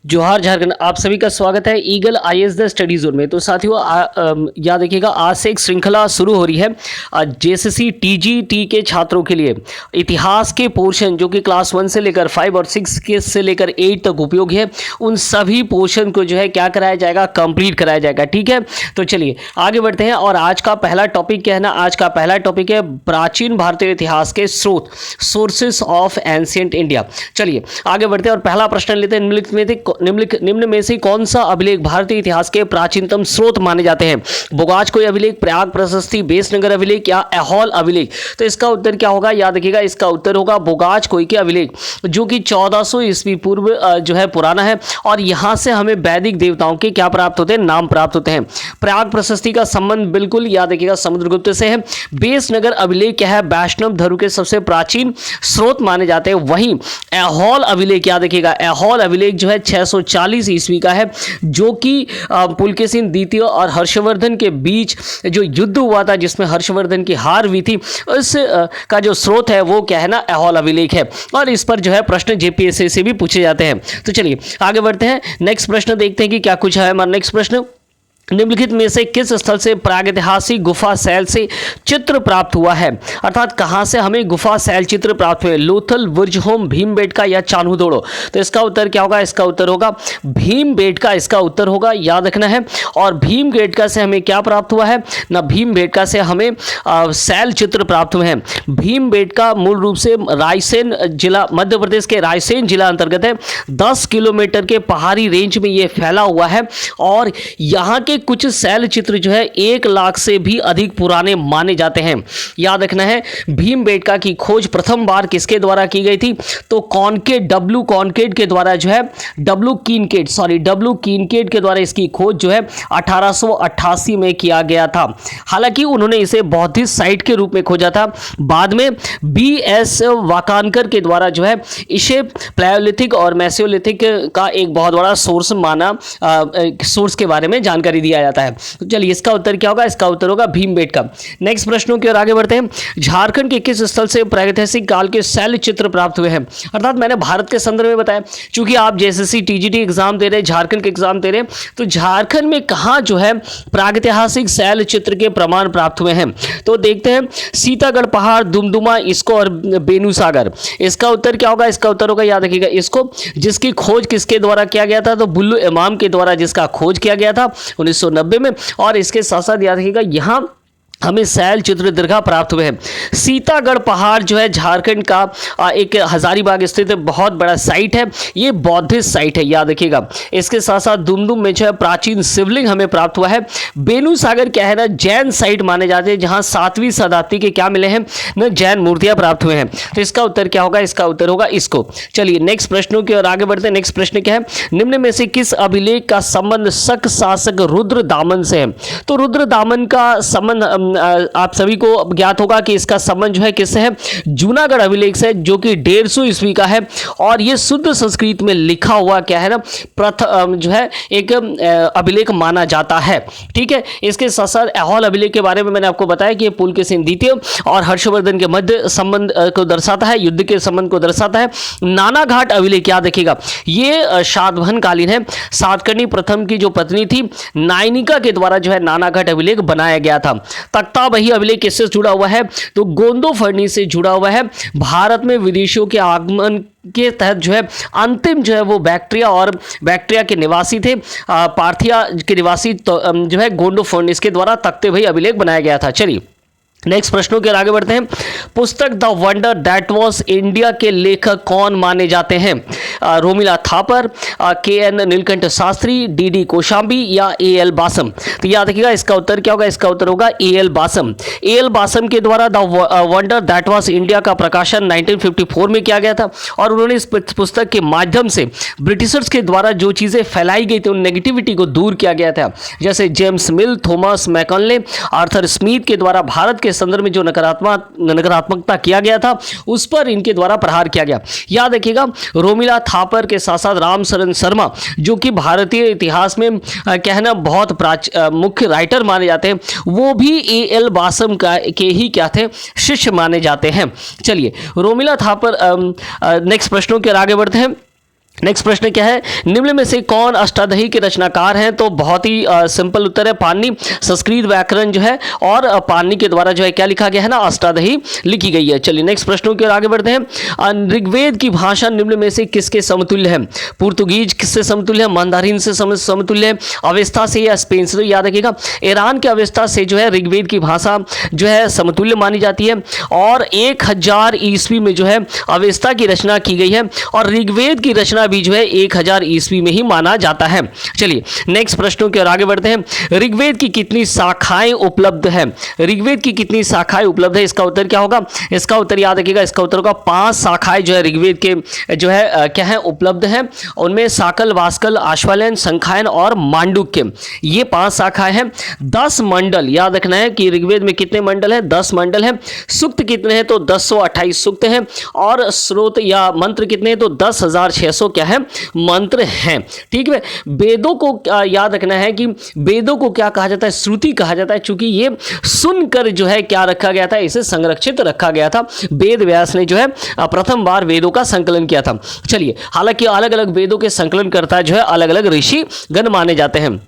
जोहार झारखंड, आप सभी का स्वागत है eagle IAS the study zone में। तो साथियों याद रखिएगा, आज से एक श्रृंखला शुरू हो रही है जेएसएससी टीजीटी के छात्रों के लिए। इतिहास के पोर्शन जो कि क्लास 1 से लेकर 5 और 6 के से लेकर 8 तक उपयोगी है, उन सभी पोर्शन को जो है क्या कराया जाएगा, कंप्लीट कराया जाएगा। ठीक है, तो चलिए आगे बढ़ते हैं। और आज का पहला टॉपिक क्या है ना, आज का पहला टॉपिक है प्राचीन भारतीय इतिहास के स्रोत, सोर्सेस ऑफ एंशिएंट इंडिया। चलिए आगे बढ़ते हैं और पहला प्रश्न लेते हैं। निम्न में से कौन सा अभिलेख भारतीय इतिहास के प्राचीनतम स्रोत माने जाते हैं? बोगाज कोई अभिलेख, प्रयाग प्रशस्ति, बेसनगर अभिलेख या ऐहोल अभिलेख? तो इसका उत्तर क्या होगा, याद रखिएगा, इसका उत्तर होगा बोगाज कोई के अभिलेख, जो कि 1400 ईस्वी पूर्व जो है पुराना है। और यहां से हमें वैदिक देवताओं के क्या प्राप्त होते हैं, नाम प्राप्त होते हैं। प्रयाग प्रशस्ति का संबंध बिल्कुल याद रखिएगा समुद्रगुप्त से है। बेसनगर अभिलेख क्या है, वैष्णव धर्म के सबसे प्राचीन स्रोत माने जाते हैं। वहीं ऐहोल अभिलेख याद रखिएगा, ऐहोल अभिलेख जो है 640 ईस्वी का है, जो कि पुलकेशिन द्वितीय और हर्षवर्धन के बीच जो युद्ध हुआ था, जिसमें हर्षवर्धन की हार हुई थी, उस का जो स्रोत है वो क्या है ना, ऐहोल अभिलेख है। और इस पर जो है प्रश्न जेपीएससी से भी पूछे जाते हैं। तो चलिए आगे बढ़ते हैं, नेक्स्ट प्रश्न देखते हैं कि क्या कुछ है हमारा नेक्स्ट प्रश्न। निम्नलिखित में से किस स्थल से प्रागैतिहासिक गुफा शैल से चित्र प्राप्त हुआ है? अर्थात कहां से हमें गुफा शैल चित्र प्राप्त हुए? लोथल, बुर्जहोम, भीमबेटका या चान्होदोड़ो? तो इसका उत्तर क्या होगा, इसका उत्तर होगा भीमबेटका, इसका उत्तर होगा, याद रखना है। और भीमबेटका से हमें क्या प्राप्त हुआ है ना, भीमबेटका से हमें शैल चित्र प्राप्त हुए हैं। भीमबेटका मूल रूप से रायसेन जिला, मध्य प्रदेश के रायसेन जिला अंतर्गत है। 10 किलोमीटर के पहाड़ी रेंज में ये फैला हुआ है। और यहाँ के कुछ शैल चित्र जो है 1 लाख से भी अधिक पुराने माने जाते हैं। याद रखना है, भीमबेटका की खोज प्रथम बार किसके द्वारा की गई थी? तो कॉनकेड, डब्ल्यू कॉनकेड के द्वारा जो है, डब्ल्यू कीनकेड के द्वारा इसकी खोज जो है 1888 में किया गया था। हालांकि उन्होंने इसे बौद्धिस्ट साइट के रूप में खोजा था। बाद में बीएस वाकानकर के द्वारा जो है इसे प्लेयोलिथिक और मेसोलिथिक का एक बहुत बड़ा सोर्स माना, सोर्स के बारे में जानकारी दिया जाता है। तो चलिए इसका उत्तर क्या होगा, इसका उत्तर होगा भीमबेटका। नेक्स्ट प्रश्नों की ओर आगे बढ़ते हैं। झारखंड के किस स्थल से प्रागैतिहासिक काल के शैल चित्र प्राप्त हुए हैं? अर्थात मैंने भारत के संदर्भ में बताया, चूंकि आप जेएसएससी टीजीटी एग्जाम दे रहे हैं, झारखंड के एग्जाम दे रहे हैं, तो झारखंड में कहां जो है प्रागैतिहासिक शैल चित्र के प्रमाण प्राप्त हुए हैं? तो देखते हैं, सीतागढ़ पहाड़, दुमदुमा, इसको और बेनूसागर। इसका उत्तर क्या होगा, इसका उत्तर होगा, याद रखिएगा, इसको, जिसकी खोज किसके द्वारा किया गया था? तो बुल्लू इमाम के द्वारा जिसका खोज किया गया था 1990 में। और इसके साथ साथ याद रखिएगा, यहां हमें शैल चित्र दीर्घा प्राप्त हुए हैं। सीतागढ़ पहाड़ जो है झारखंड का एक हजारीबाग स्थित बहुत बड़ा साइट है, ये बौद्धिस्ट साइट है, याद रखिएगा। इसके साथ साथ दुमदुम में जो है प्राचीन शिवलिंग हमें प्राप्त हुआ है। बेनूसागर क्या है ना, जैन साइट माने जाते हैं, जहां 7वीं शताब्दी के क्या मिले हैं ना, जैन मूर्तियां प्राप्त हुए हैं। तो इसका उत्तर क्या होगा, इसका उत्तर होगा इसको। चलिए नेक्स्ट प्रश्नों की ओर आगे बढ़ते हैं। नेक्स्ट प्रश्न क्या है, निम्न में से किस अभिलेख का संबंध शक शासक रुद्र दामन से है? तो रुद्र दामन का संबंध आप सभी को ज्ञात होगा कि इसका संबंध जो है किससे है, जूनागढ़ अभिलेख से, जो कि 150 ईस्वी का है। और ये शुद्ध संस्कृत में लिखा हुआ क्या है ना, प्रथम जो है एक अभिलेख माना जाता है। ठीक है, इसके साथ साथ ऐहोल अभिलेख के बारे में मैंने आपको बताया कि ये पुलकेशिन द्वितीय और हर्षवर्धन के मध्य संबंध को दर्शाता है, युद्ध के संबंध को दर्शाता है। नानाघाट अभिलेख याद रखिएगा, ये शातवाहन कालीन है। सातकर्णी प्रथम की जो पत्नी थी नायनिका के द्वारा जो है नानाघाट अभिलेख बनाया गया था। तख्ताबही अभिलेख किससे जुड़ा हुआ है? तो गोंदोफर्नी से जुड़ा हुआ है। भारत में विदेशियों के आगमन के तहत जो है अंतिम जो है वो बैक्ट्रिया के निवासी थे, पार्थिया के निवासी, तो जो है गोंडोफर्निस के द्वारा तख्ताबही अभिलेख बनाया गया था। चलिए नेक्स्ट प्रश्नों के आगे बढ़ते हैं। पुस्तक the wonder that was India के लेखक कौन माने जाते हैं? रोमिला थापर, के.एन. नीलकंठ शास्त्री, डी कोशाम्बी या ए.एल. बासम? तो याद रखिएगा, इसका उत्तर क्या होगा, इसका उत्तर होगा ए.एल. बासम। ए.एल. बासम के द्वारा the wonder that was India का प्रकाशन 1954 में किया गया था। और उन्होंने इस पुस्तक के माध्यम से ब्रिटिशर्स के द्वारा जो चीज़ें फैलाई गई थी, उन नेगेटिविटी को दूर किया गया था। जैसे James Mill, Thomas Macaulay, Arthur Smith के द्वारा भारत के संदर्भ में जो नकारात्मकता किया गया था, उस पर इनके द्वारा प्रहार किया गया। याद रखिएगा, रोमिला थापर के साथ साथ रामशरण शर्मा, जो कि भारतीय इतिहास में कहना बहुत मुख्य राइटर माने जाते हैं, वो भी ए.एल. बासम के ही क्या थे, शिष्य माने जाते हैं। चलिए रोमिला थापर, नेक्स्ट प्रश्नों के आगे बढ़ते हैं। नेक्स्ट प्रश्न क्या है, निम्न में से कौन अष्टाध्यायी के रचनाकार हैं? तो बहुत ही सिंपल उत्तर है पाणिनि। संस्कृत व्याकरण जो है और पाणिनि के द्वारा जो है क्या लिखा गया है ना, अष्टाध्यायी लिखी गई है। चलिए नेक्स्ट प्रश्नों की ओर आगे बढ़ते हैं। ऋग्वेद की भाषा निम्न में से किसके समतुल्य है? पुर्तगीज किससे समतुल्य है? मंदारिन से समतुल्य है? अवेस्ता से या स्पेन से? तो याद रखिएगा ईरान के अवेस्ता से जो है ऋग्वेद की भाषा जो है समतुल्य मानी जाती है और 1000 ईस्वी में जो है अवेस्ता की रचना की गई है और ऋग्वेद की रचना भी जो है 1000 ईस्वी में ही माना जाता है। चलिए नेक्स्ट प्रश्नों की ओर आगे बढ़ते हैं। ऋग्वेद की कितनी शाखाएं उपलब्ध है? ऋग्वेद की कितनी शाखाएं उपलब्ध है? इसका उत्तर क्या होगा? इसका उत्तर याद रखिएगा, इसका उत्तर होगा 5 शाखाएं जो है ऋग्वेद के जो है क्या है उपलब्ध है। उनमें साकल, वास्कल, आश्वायन, संखायन और मांडुक्य, ये 5 शाखाएं हैं। 10 मंडल याद रखना है कि ऋग्वेद में कितने मंडल हैं? 10 मंडल हैं। सूक्त कितने हैं? तो 1028 सूक्त हैं और स्रोत या मंत्र कितने हैं? तो 10,600 क्या है मंत्र हैं। ठीक है, वेदों को याद रखना है कि वेदों को क्या कहा जाता है? श्रुति कहा जाता है, क्योंकि ये सुनकर जो है क्या रखा गया था, इसे संरक्षित रखा गया था। वेद व्यास ने जो है प्रथम बार वेदों का संकलन किया था। चलिए, हालांकि अलग अलग वेदों के संकलन करता जो है अलग अलग ऋषि गण माने जाते हैं।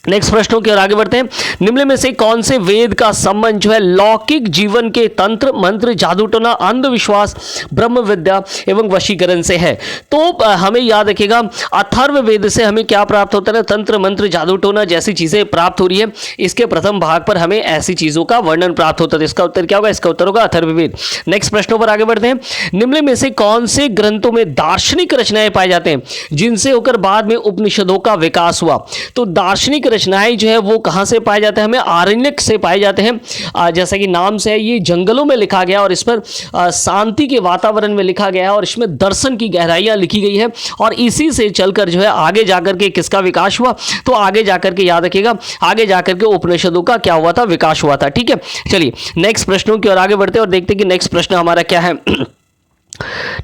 नेक्स्ट प्रश्नों की ओर आगे बढ़ते हैं। निम्न में से कौन से वेद का संबंध जो है लौकिक जीवन के तंत्र, मंत्र, जादू टोना, अंधविश्वास, ब्रह्म विद्या एवं वशीकरण से है? तो हमें याद रखिएगा अथर्व वेद से हमें क्या प्राप्त होता है? तंत्र, मंत्र, जादू टोना जैसी चीजें प्राप्त हो रही है। इसके प्रथम भाग पर हमें ऐसी चीजों का वर्णन प्राप्त होता है। इसका उत्तर क्या होगा? इसका उत्तर होगा अथर्ववेद। नेक्स्ट प्रश्नों पर आगे बढ़ते हैं। निम्न में से कौन से ग्रंथों में दार्शनिक रचनाएं पाए जाते हैं जिनसे होकर बाद में उपनिषदों का विकास हुआ? तो दार्शनिक रचनाएं जो है वो कहां से पाए जाते हैं? हमें आरण्यक से पाए जाते हैं। जैसा कि नाम से है, ये जंगलों में लिखा गया और इस पर शांति के वातावरण में लिखा गया है और इसमें दर्शन की गहराइयां लिखी गई है और इसी से चलकर जो है आगे जाकर के किसका विकास हुआ? तो आगे जाकर के याद रखिएगा, आगे जाकर के उपनिषदों का क्या हुआ था? विकास हुआ था। ठीक है, चलिए नेक्स्ट प्रश्नों की ओर आगे बढ़ते हैं और देखते हैं कि नेक्स्ट प्रश्न हमारा क्या है।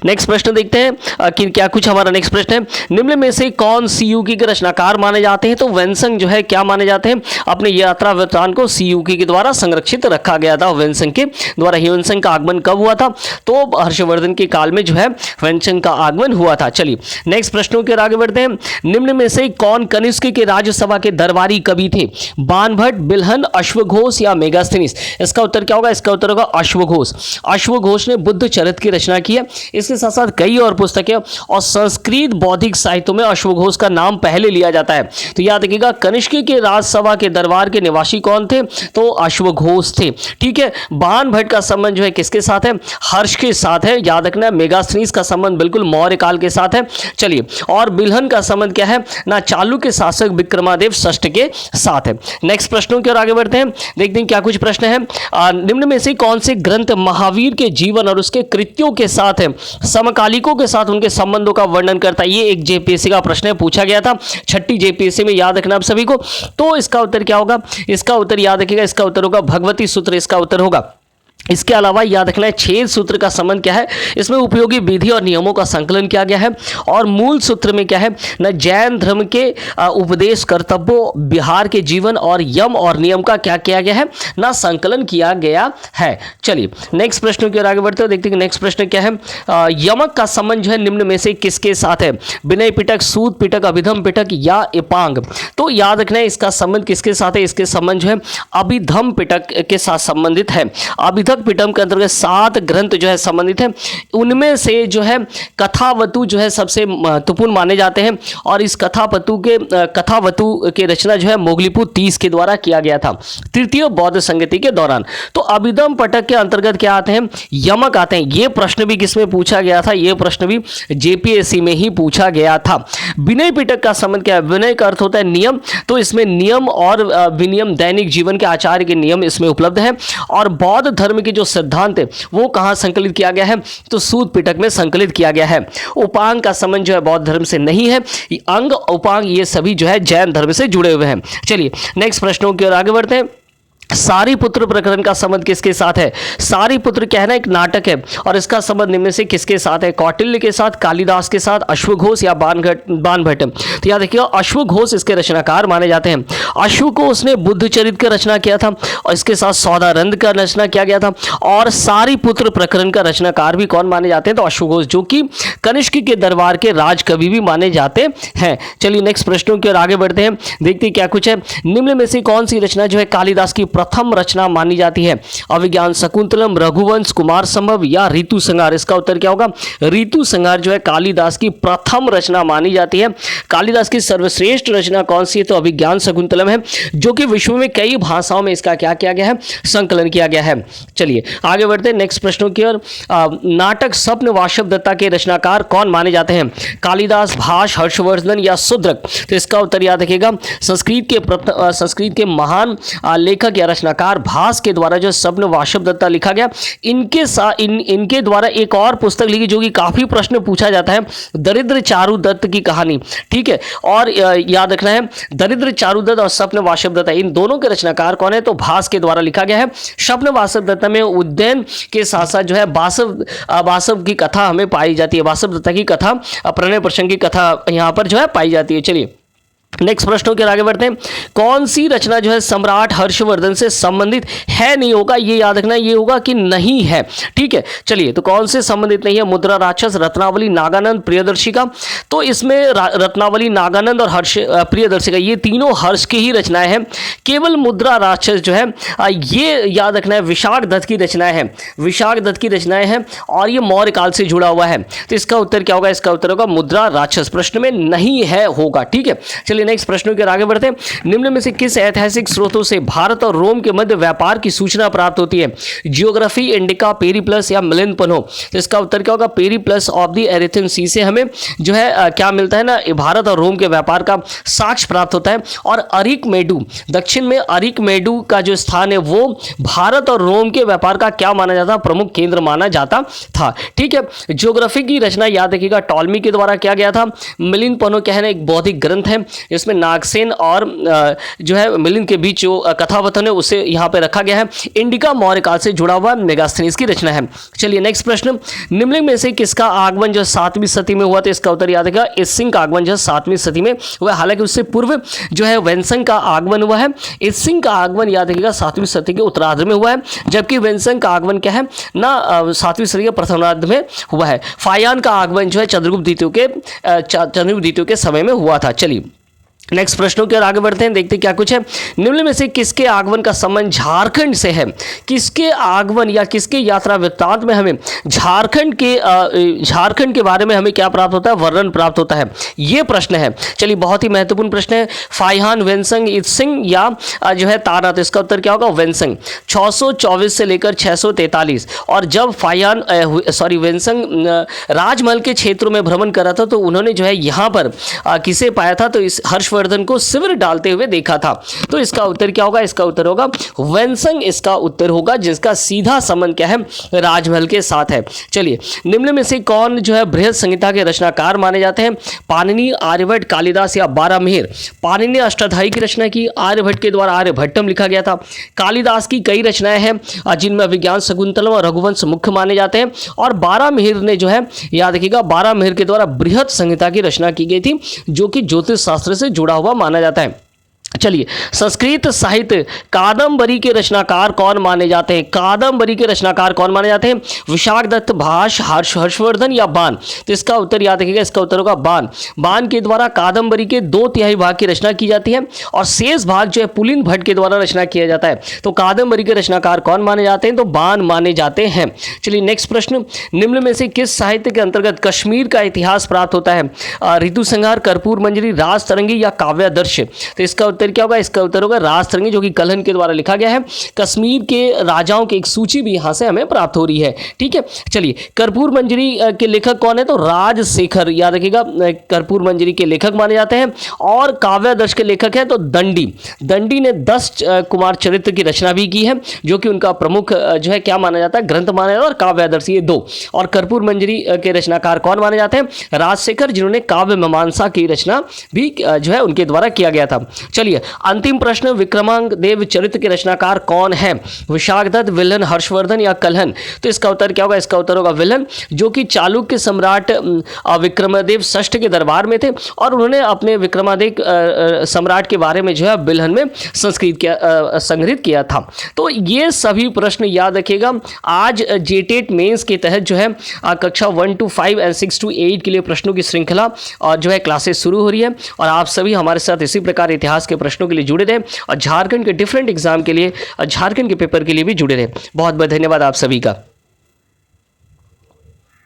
नेक्स्ट प्रश्न देखते हैं कि क्या कुछ हमारा नेक्स्ट प्रश्न है। निम्न में से कौन सीयूकी के रचनाकार माने जाते हैं? तो वेनसंग जो है क्या माने जाते हैं? अपने यात्रा वृत्तांत को सीयूकी के द्वारा संरक्षित रखा गया था वेनसंग के द्वारा। वेनसंग का आगमन कब हुआ था? तो हर्षवर्धन के काल में जो है वेनसंग का आगमन हुआ था। चलिए नेक्स्ट प्रश्नों की ओर आगे बढ़ते हैं। निम्न में से कौन कनिष्क के राज्यसभा के दरबारी कवि थे? बाणभट्ट, बिल्हन, अश्वघोष या मेगास्थनीज? इसका उत्तर क्या होगा? इसका उत्तर होगा अश्वघोष। अश्वघोष ने बुद्ध चरित की रचना की है। इसके साथ साथ कई और पुस्तकें और संस्कृत बौद्धिक साहित्यों में अश्वघोष का नाम पहले लिया जाता है। तो याद रखिएगा कनिष्क के राजसभा के दरबार के निवासी कौन थे? तो अश्वघोष थे। ठीक है, बाणभट्ट का संबंध जो है किसके साथ है? हर्ष के साथ है। याद रखना है मेगास्थनीज का संबंध बिल्कुल मौर्य काल के साथ है। चलिए, और बिल्हन का संबंध क्या है? ना चालुक्य शासक विक्रमादेव षष्ठ के साथ है। नेक्स्ट प्रश्नों की ओर आगे बढ़ते हैं, देखते हैं क्या कुछ प्रश्न है। निम्न में से कौन से ग्रंथ महावीर के जीवन और उसके कृत्यों के साथ है, समकालिकों के साथ उनके संबंधों का वर्णन करता है? ये एक जेपीएससी का प्रश्न है, पूछा गया था 6ठी जेपीएससी में, याद रखना आप सभी को। तो इसका उत्तर क्या होगा? इसका उत्तर याद रखिएगा, इसका उत्तर होगा भगवती सूत्र, इसका उत्तर होगा। इसके अलावा याद रखना है छेद सूत्र का संबंध क्या है? इसमें उपयोगी विधि और नियमों का संकलन किया गया है। और मूल सूत्र में क्या है? न जैन धर्म के उपदेश, कर्तव्यों, बिहार के जीवन और यम और नियम का क्या किया गया है? ना संकलन किया गया है। चलिए नेक्स्ट प्रश्न की ओर आगे बढ़ते हैं, देखते हैं नेक्स्ट प्रश्न क्या है। यमक का संबंध जो है निम्न में से किसके साथ है? विनय पिटक, सूत पिटक, अभिधम पिटक या एपांग? तो याद रखना है इसका संबंध किसके साथ है? इसके संबंध जो है अभिधम पिटक के साथ संबंधित है। अभिधम पिटक के अंतर्गत 7 ग्रंथ जो है संबंधित हैं। उनमें से जो है कथावतु जो है सबसे महत्वपूर्ण माने जाते हैं और इस कथावतु के रचना जो है मोगलीपुत्र 30 के द्वारा किया गया था, तृतीय बौद्ध संगति के दौरान। तो अभिधम पिटक के अंतर्गत क्या आते हैं? यमक आते हैं। ये प्रश्न भी किसमें पूछा गया था? ये प्रश्न भी जेपीएससी में ही पूछा गया था। विनय पिटक का संबंध क्या है? विनय का अर्थ होता है नियम, तो इसमें नियम और विनियम, दैनिक जीवन के आचार्य के नियम इसमें उपलब्ध है। और बौद्ध धर्म के जो सिद्धांत है वो कहां संकलित किया गया है? तो सूत पिटक में संकलित किया गया है। उपांग का संबंध जो है बौद्ध धर्म से नहीं है। अंग, उपांग ये सभी जो है जैन धर्म से जुड़े हुए हैं। चलिए नेक्स्ट प्रश्नों की ओर आगे बढ़ते हैं। सारीपुत्र प्रकरण का संबंध किसके साथ है? सारीपुत्र क्या है ना, एक नाटक है और इसका संबंध निम्न में से किसके साथ है? कौटिल्य के साथ, कालिदास के साथ, अश्वघोष या बाणभट्ट? तो याद रखिएगा अश्वघोष इसके रचनाकार माने जाते हैं। अश्वघोष ने बुद्धचरित का रचना किया था और इसके साथ सौदारंद का रचना किया गया था। और सारीपुत्र प्रकरण का रचनाकार भी कौन माने जाते हैं? तो अश्वघोष, जो कि कनिष्क के दरबार के राजकवि भी माने जाते हैं। चलिए नेक्स्ट प्रश्नों की ओर आगे बढ़ते हैं, देखते हैं क्या कुछ है। निम्न में से कौन सी रचना जो है कालिदास की प्रथम रचना मानी जाती है? अभिज्ञान शकुंतलम, रघुवंश, कुमार संभव या ऋतु संहार? इसका उत्तर क्या होगा? ऋतु संहार जो है कालिदास की प्रथम रचना मानी जाती है। कालिदास की सर्वश्रेष्ठ रचना कौन सी है? तो अभिज्ञान शकुंतलम है, जो कि विश्व में कई भाषाओं में इसका क्या किया गया है? संकलन किया गया है। चलिए आगे बढ़ते हैं नेक्स्ट प्रश्नों की ओर। नाटक स्वप्न वाशव दत्ता के रचनाकार कौन माने जाते हैं? कालिदास, भाष, हर्षवर्धन या शूद्रक? तो इसका उत्तर याद रखिएगा संस्कृत के महान लेखक या रचनाकार भास के द्वारा जो स्वप्न वाशव दत्ता लिखा गया, इनके द्वारा एक और पुस्तक लिखी जो कि काफी प्रश्न पूछा जाता है, दरिद्र चारु दत्त की कहानी। ठीक है, और याद रखना है दरिद्र चारु दत्त और स्वप्न वाशव दत्ता इन दोनों के रचनाकार कौन है? तो भास के द्वारा लिखा गया है। स्वप्न वाशव दत्ता में उद्यान के साथ साथ जो है वासव की कथा हमें पाई जाती है, वासव दत्ता की कथा, प्रणय प्रसंग की कथा यहाँ पर जो है पाई जाती है। चलिए नेक्स्ट प्रश्नों के आगे बढ़ते हैं। कौन सी रचना जो है सम्राट हर्षवर्धन से संबंधित है? नहीं होगा, ये याद रखना, ये होगा कि नहीं है। ठीक है, चलिए तो कौन से संबंधित नहीं है? मुद्रा राक्षस, रत्नावली, नागानंद, प्रियदर्शिका? तो इसमें रत्नावली, नागानंद और हर्ष प्रियदर्शिका ये तीनों हर्ष की ही रचनाएं हैं। केवल मुद्रा राक्षस जो है ये याद रखना है विशाख दत्त की रचनाएं हैं, विशाख दत्त की रचनाएं हैं और ये मौर्य काल से जुड़ा हुआ है। तो इसका उत्तर क्या होगा? इसका उत्तर होगा मुद्रा राक्षस, प्रश्न में नहीं है होगा। ठीक है, चलिए नेक्स्ट प्रश्नों के आगे बढ़ते हैं। निम्न में से किस ऐतिहासिक स्रोतों से भारत और रोम के मध्य व्यापार की सूचना प्राप्त होती है? जियोग्राफी, इंडिका, पेरिप्लस या मिलन पन्हो? तो इसका उत्तर क्या होगा? पेरिप्लस ऑफ द एरिथन सी से हमें जो है क्या मिलता है ना, भारत और रोम के व्यापार का साक्ष्य प्राप्त होता है। और अरिकमेडु, दक्षिण में अरिकमेडु का जो स्थान है वो भारत और रोम के व्यापार का क्या माना जाता? प्रमुख केंद्र माना जाता था। ठीक है, ज्योग्राफी की रचना याद रखिएगा टॉलमी के द्वारा किया गया था। मिलिन पन्हो क्या है ना, एक बौद्धिक ग्रंथ है, इसमें नागसेन और जो है मिलिंद के बीच जो कथाकथन है उसे यहाँ पे रखा गया है। इंडिका मौर्य काल से जुड़ा हुआ मेगास्थनीज की रचना है। चलिए नेक्स्ट प्रश्न, निम्न में से किसका आगमन जो 7वीं सदी में हुआ? तो इसका उत्तर याद रखिएगा इसिंग का आगमन जो 7वीं सदी में हुआ। हालांकि उससे पूर्व जो है वेन्संग का आगमन हुआ है। इसिंग का आगमन याद रखिएगा 7वीं सदी के उत्तरार्ध में हुआ है, जबकि वेन्संग का आगमन क्या है ना 7वीं सदी के प्रथमार्ध में हुआ है। फायान का आगमन जो है चंद्रगुप्त द्वितीय के समय में हुआ था। चलिए नेक्स्ट प्रश्नों की ओर आगे बढ़ते हैं, देखते हैं क्या कुछ है। निम्न में से किसके आगमन का संबंध झारखंड से है? किसके आगमन या किसके यात्रा वृत्तांत में हमें झारखंड के बारे में हमें क्या प्राप्त होता है? वर्णन प्राप्त होता है, ये प्रश्न है। चलिए बहुत ही महत्वपूर्ण प्रश्न है। फाइहान, वेन्संग, इत्सिंग या जो है तारा? तो इसका उत्तर क्या होगा? वेन्संग। 624 से लेकर 643। और जब वेन्संग राजमहल के क्षेत्रों में भ्रमण कर रहा था तो उन्होंने जो है यहाँ पर किसे पाया था? तो इस हर्षवर्धन को शिविर डालते हुए देखा था। तो इसका उत्तर क्या होगा? इसका उत्तर होगा वेन्संग, इसका उत्तर होगा, जिसका सीधा संबंध क्या है? राजमहल के साथ है। चलिए निम्न में से कौन जो है बृहद संहिता के रचनाकार माने जाते हैं? पाणिनि, आर्यभट्ट, कालिदास या बारामिहिर? पाणिनि ने अष्टाध्यायी की रचना की, आर्यभट्ट के द्वारा आर्यभट्टम लिखा गया था। कालिदास की कई रचनाएं हैं जिनमें अभिज्ञान शकुंतलम और रघुवंश मुख्य माने जाते हैं। और बारामिहिर ने जो है याद रखिएगा बारामिहिर के द्वारा बृहद संहिता की रचना की गई थी, जो कि ज्योतिष शास्त्र से जुड़ा हुआ माना जाता है। चलिए संस्कृत साहित्य कादंबरी के रचनाकार कौन माने जाते हैं? कादंबरी के रचनाकार कौन माने जाते हैं? विशाख दत्त, भाष, हर्षवर्धन या बाण? तो इसका उत्तर याद रखिएगा, इसका उत्तर होगा बाण। बाण के द्वारा कादंबरी के 2/3 भाग की रचना की जाती है और शेष भाग जो है पुलिन भट्ट के द्वारा रचना किया जाता है। तो कादंबरी के रचनाकार कौन माने जाते हैं? तो बाण माने जाते हैं। चलिए नेक्स्ट प्रश्न, निम्न में से किस साहित्य के अंतर्गत कश्मीर का इतिहास प्राप्त होता है? ऋतु संहार, कर्पूर मंजरी, राज तरंगी या काव्यादर्श? तो इसका उत्तर क्या होगा? इसका उत्तर होगा राज तरंगी, जो कि कलहन के द्वारा लिखा गया है। कश्मीर के राजाओं की एक सूची भी यहां से हमें प्राप्त हो रही है। ठीक है, चलिए कर्पूर मंजरी के लेखक कौन है? तो राजशेखर, याद रखिएगा कर्पूर मंजरी के लेखक माने जाते हैं। और काव्यादर्श के लेखक है तो दंडी ने 10 कुमार चरित्र की रचना भी की है, जो कि उनका प्रमुख जो है क्या माना जाता है? ग्रंथ माना जाता है। और काव्यादर्श ये 2। और कर्पूर मंजरी के रचनाकार कौन माने जाते हैं? राजशेखर, जिन्होंने काव्य मीमांसा की रचना भी जो है उनके द्वारा किया गया था। चलिए चलिए अंतिम प्रश्न, विक्रमांगदेव चरित्र के रचनाकार कौन है? विशाखदत्त, विल्हन, हर्षवर्धन या कल्हण? तो इसका उत्तर क्या होगा? इसका उत्तर होगा विल्हन, जो कि चालुक्य सम्राट विक्रमादित्य षष्ठ के दरबार में थे और उन्होंने अपने विक्रमादित्य सम्राट के बारे में जो है विल्हन में संग्रहित किया था। तो ये सभी प्रश्न याद रखिएगा। आज जेटेट मेंस के तहत जो है कक्षा 1 to 5 और 6 to 8 के लिए प्रश्नों की श्रृंखला और जो है क्लासेस शुरू हो रही है और आप सभी हमारे साथ इसी प्रकार इतिहास के प्रश्नों के लिए जुड़े रहे और झारखंड के डिफरेंट एग्जाम के लिए, झारखंड के पेपर के लिए भी जुड़े रहे। बहुत बहुत धन्यवाद आप सभी का।